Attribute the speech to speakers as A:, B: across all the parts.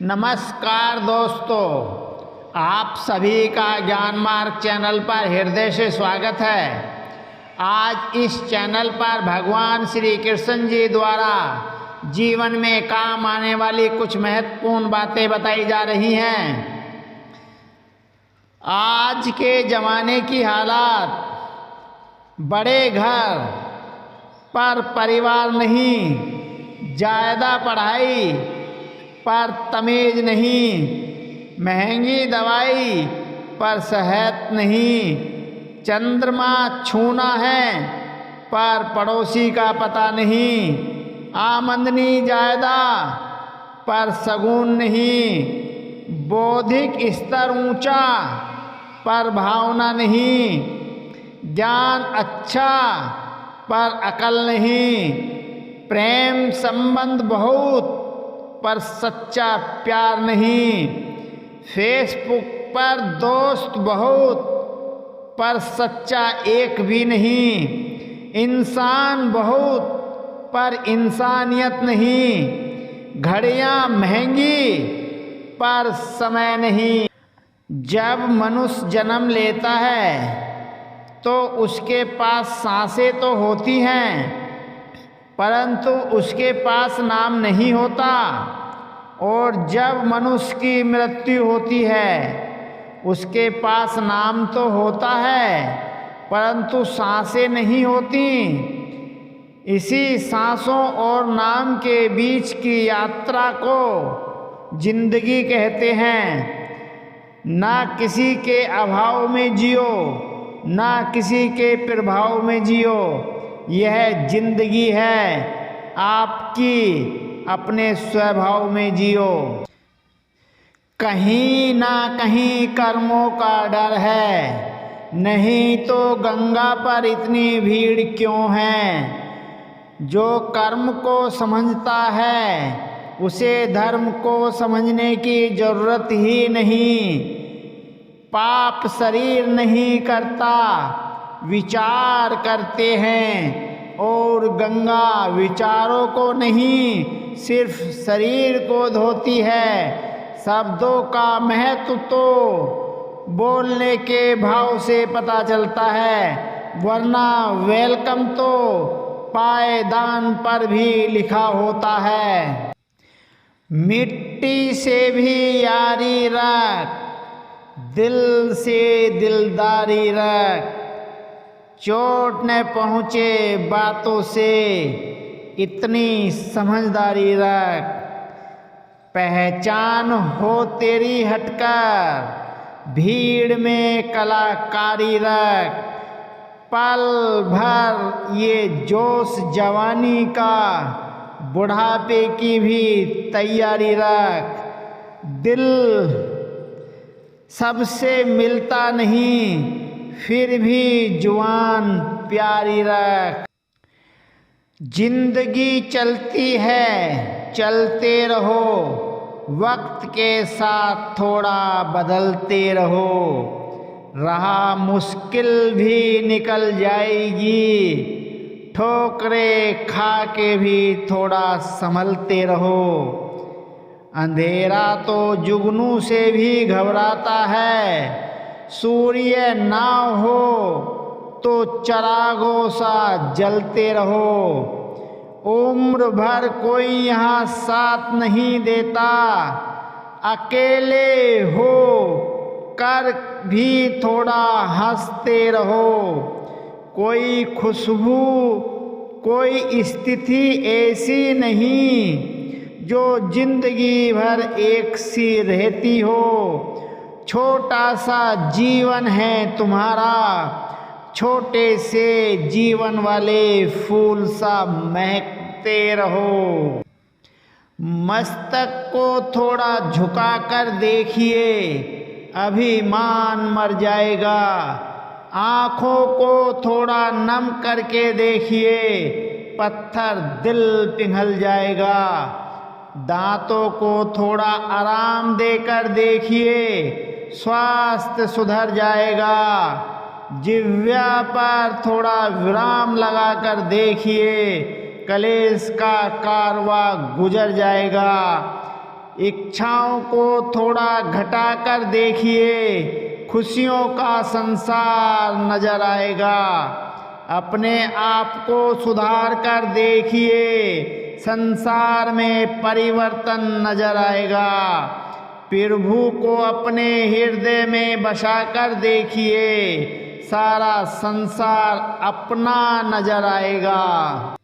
A: नमस्कार दोस्तों, आप सभी का ज्ञान मार्ग चैनल पर हृदय से स्वागत है। आज इस चैनल पर भगवान श्री कृष्ण जी द्वारा जीवन में काम आने वाली कुछ महत्वपूर्ण बातें बताई जा रही हैं। आज के ज़माने की हालात, बड़े घर पर परिवार नहीं, ज़्यादा पढ़ाई पर तमीज नहीं, महंगी दवाई पर सेहत नहीं, चंद्रमा छूना है पर पड़ोसी का पता नहीं, आमदनी ज़्यादा पर शगुन नहीं, बौद्धिक स्तर ऊंचा पर भावना नहीं, ज्ञान अच्छा पर अकल नहीं, प्रेम संबंध बहुत पर सच्चा प्यार नहीं, फेसबुक पर दोस्त बहुत पर सच्चा एक भी नहीं, इंसान बहुत पर इंसानियत नहीं, घड़ियां महंगी पर समय नहीं। जब मनुष्य जन्म लेता है तो उसके पास सांसें तो होती हैं, परंतु उसके पास नाम नहीं होता, और जब मनुष्य की मृत्यु होती है उसके पास नाम तो होता है परंतु सांसें नहीं होती। इसी सांसों और नाम के बीच की यात्रा को जिंदगी कहते हैं। ना किसी के अभाव में जियो, ना किसी के प्रभाव में जियो, यह जिंदगी है आपकी, अपने स्वभाव में जियो। कहीं ना कहीं कर्मों का डर है, नहीं तो गंगा पर इतनी भीड़ क्यों है। जो कर्म को समझता है उसे धर्म को समझने की जरूरत ही नहीं। पाप शरीर नहीं करता, विचार करते हैं, और गंगा विचारों को नहीं सिर्फ शरीर को धोती है। शब्दों का महत्व तो बोलने के भाव से पता चलता है, वरना वेलकम तो पायदान पर भी लिखा होता है। मिट्टी से भी यारी रख, दिल से दिलदारी रख, चोट न पहुँचे बातों से इतनी समझदारी रख। पहचान हो तेरी हटकर, भीड़ में कलाकारी रख। पल भर ये जोश जवानी का, बुढ़ापे की भी तैयारी रख। दिल सबसे मिलता नहीं, फिर भी जुबान प्यारी रख। जिंदगी चलती है, चलते रहो, वक्त के साथ थोड़ा बदलते रहो। राह मुश्किल भी निकल जाएगी, ठोकरें खा के भी थोड़ा संभलते रहो। अंधेरा तो जुगनू से भी घबराता है, सूर्य ना हो तो चरागों सा जलते रहो। उम्र भर कोई यहाँ साथ नहीं देता, अकेले हो कर भी थोड़ा हंसते रहो। कोई खुशबू, कोई स्थिति ऐसी नहीं जो जिंदगी भर एक सी रहती हो। छोटा सा जीवन है तुम्हारा, छोटे से जीवन वाले फूल सा महकते रहो। मस्तक को थोड़ा झुका कर देखिए, अभिमान मर जाएगा। आँखों को थोड़ा नम करके देखिए, पत्थर दिल पिघल जाएगा। दांतों को थोड़ा आराम देकर देखिए, स्वास्थ्य सुधर जाएगा। जिह्वा पर थोड़ा विराम लगाकर देखिए, कलेश का कारवां गुजर जाएगा। इच्छाओं को थोड़ा घटाकर देखिए, खुशियों का संसार नजर आएगा। अपने आप को सुधार कर देखिए, संसार में परिवर्तन नजर आएगा। प्रभु को अपने हृदय में बसाकर देखिए, सारा संसार अपना नजर आएगा।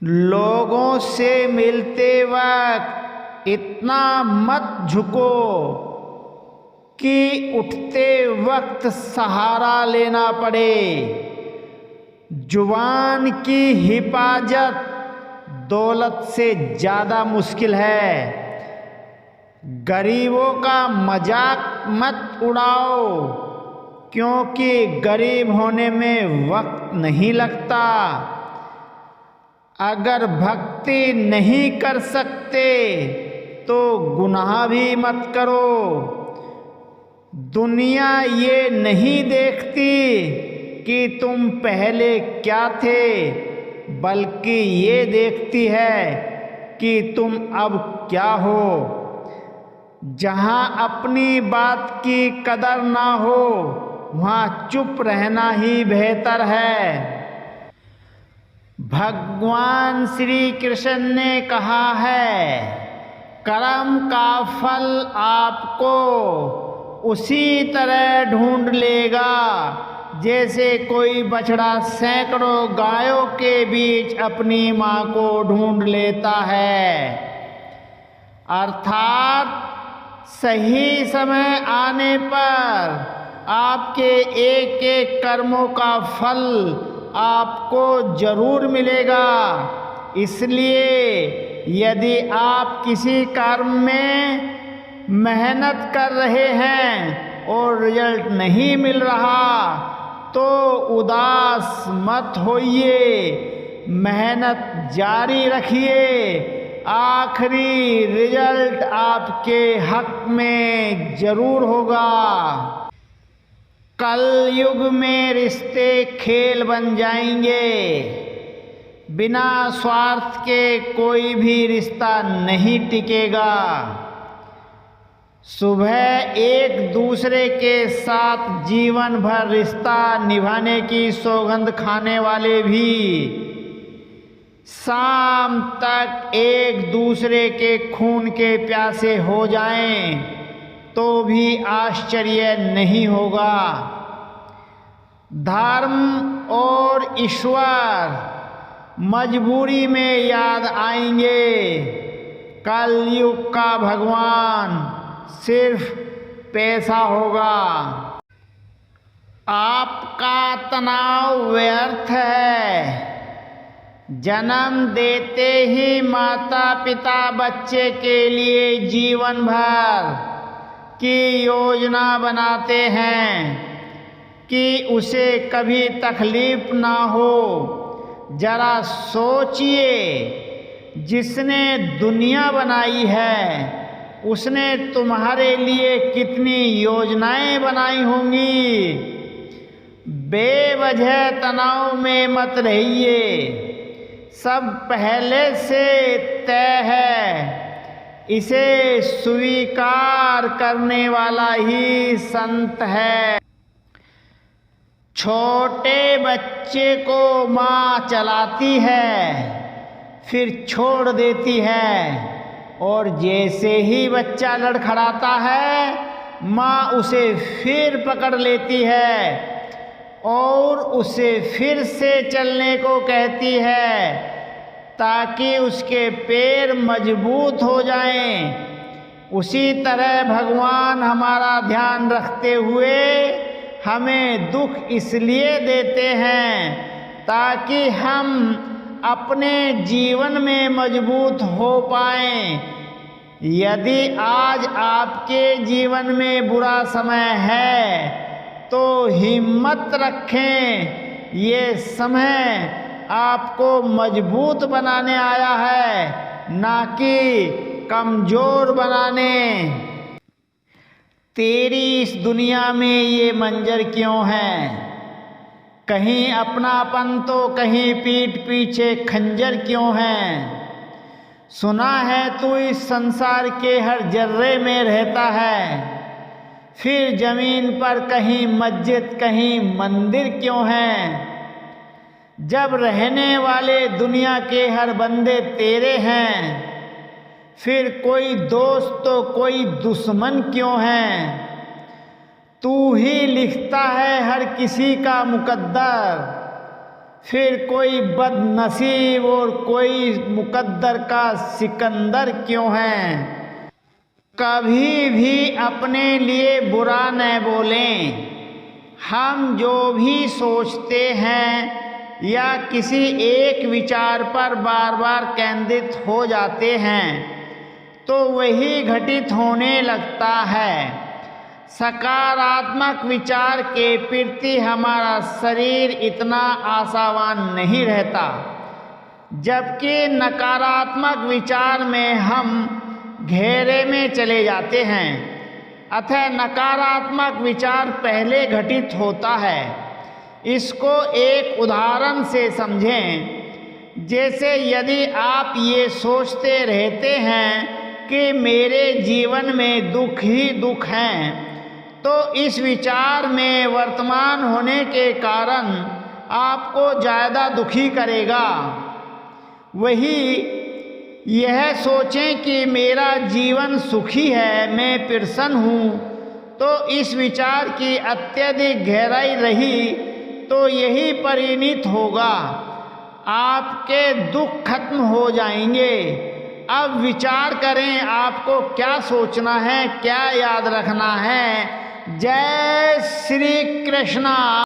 A: लोगों से मिलते वक्त इतना मत झुको कि उठते वक्त सहारा लेना पड़े। जुबान की हिफाजत दौलत से ज़्यादा मुश्किल है। गरीबों का मजाक मत उड़ाओ, क्योंकि गरीब होने में वक्त नहीं लगता। अगर भक्ति नहीं कर सकते तो गुनाह भी मत करो। दुनिया ये नहीं देखती कि तुम पहले क्या थे, बल्कि ये देखती है कि तुम अब क्या हो। जहाँ अपनी बात की कदर ना हो, वहाँ चुप रहना ही बेहतर है। भगवान श्री कृष्ण ने कहा है, कर्म का फल आपको उसी तरह ढूंढ लेगा जैसे कोई बछड़ा सैकड़ों गायों के बीच अपनी माँ को ढूंढ लेता है। अर्थात सही समय आने पर आपके एक एक कर्मों का फल आपको जरूर मिलेगा। इसलिए यदि आप किसी कर्म में मेहनत कर रहे हैं और रिजल्ट नहीं मिल रहा, तो उदास मत होइए, मेहनत जारी रखिए। आखिरी रिजल्ट आपके हक में जरूर होगा। कलयुग में रिश्ते खेल बन जाएंगे। बिना स्वार्थ के कोई भी रिश्ता नहीं टिकेगा। सुबह एक दूसरे के साथ जीवन भर रिश्ता निभाने की सौगंध खाने वाले भी शाम तक एक दूसरे के खून के प्यासे हो जाएं तो भी आश्चर्य नहीं होगा। धर्म और ईश्वर मजबूरी में याद आएंगे। कलयुग का भगवान सिर्फ पैसा होगा। आपका तनाव व्यर्थ है। जन्म देते ही माता पिता बच्चे के लिए जीवन भर की योजना बनाते हैं कि उसे कभी तकलीफ ना हो। जरा सोचिए, जिसने दुनिया बनाई है उसने तुम्हारे लिए कितनी योजनाएं बनाई होंगी। बेवजह तनाव में मत रहिए, सब पहले से तय है। इसे स्वीकार करने वाला ही संत है। छोटे बच्चे को माँ चलाती है, फिर छोड़ देती है, और जैसे ही बच्चा लड़खड़ाता है, माँ उसे फिर पकड़ लेती है और उसे फिर से चलने को कहती है, ताकि उसके पैर मजबूत हो जाएं। उसी तरह भगवान हमारा ध्यान रखते हुए हमें दुख इसलिए देते हैं ताकि हम अपने जीवन में मजबूत हो पाएं। यदि आज आपके जीवन में बुरा समय है तो हिम्मत रखें, ये समय आपको मजबूत बनाने आया है, ना कि कमज़ोर बनाने। तेरी इस दुनिया में ये मंजर क्यों है? कहीं अपनापन तो कहीं पीठ पीछे खंजर क्यों है? सुना है तू इस संसार के हर जर्रे में रहता है, फिर जमीन पर कहीं मस्जिद कहीं मंदिर क्यों है? जब रहने वाले दुनिया के हर बंदे तेरे हैं, फिर कोई दोस्त तो कोई दुश्मन क्यों है? तू ही लिखता है हर किसी का मुकद्दर, फिर कोई बदनसीब और कोई मुकद्दर का सिकंदर क्यों है? कभी भी अपने लिए बुरा न बोलें, हम जो भी सोचते हैं या किसी एक विचार पर बार बार केंद्रित हो जाते हैं तो वही घटित होने लगता है। सकारात्मक विचार के प्रति हमारा शरीर इतना आशावान नहीं रहता, जबकि नकारात्मक विचार में हम घेरे में चले जाते हैं। अतः नकारात्मक विचार पहले घटित होता है। इसको एक उदाहरण से समझें। जैसे यदि आप ये सोचते रहते हैं कि मेरे जीवन में दुख ही दुख हैं, तो इस विचार में वर्तमान होने के कारण आपको ज़्यादा दुखी करेगा। वही यह सोचें कि मेरा जीवन सुखी है, मैं प्रसन्न हूँ, तो इस विचार की अत्यधिक गहराई रही तो यही परिणित होगा, आपके दुख खत्म हो जाएंगे। अब विचार करें आपको क्या सोचना है, क्या याद रखना है। जय श्री कृष्णा।